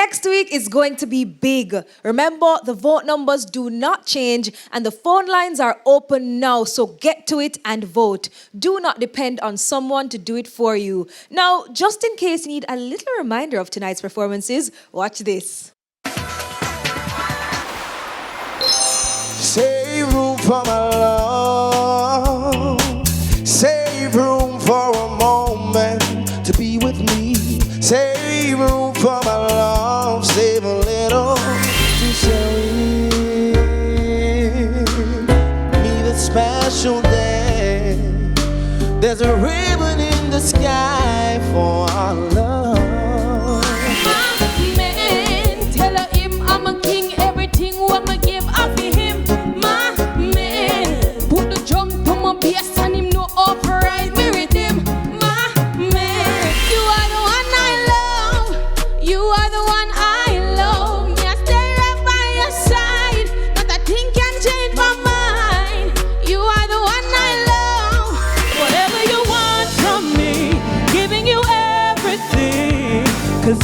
Next week is going to be big. Remember, the vote numbers do not change and the phone lines are open now, so get to it and vote. Do not depend on someone to do it for you. Now, just in case you need a little reminder of tonight's performances, watch this. Save room for my love. Save room for a moment to be with me. Save room for my love. Save a little to celebrate me that special day. There's a ribbon in the sky for our love. Man, tell him I'm a king. Everything what me give I for him. My man, put the drum to my bass and him know upright me rhythm. My man, you are the one I love. You are the one I love. Me I stay right by your side. Not a thing can change my mind. You are the one I love. Whatever you want from me, giving you everything. 'Cause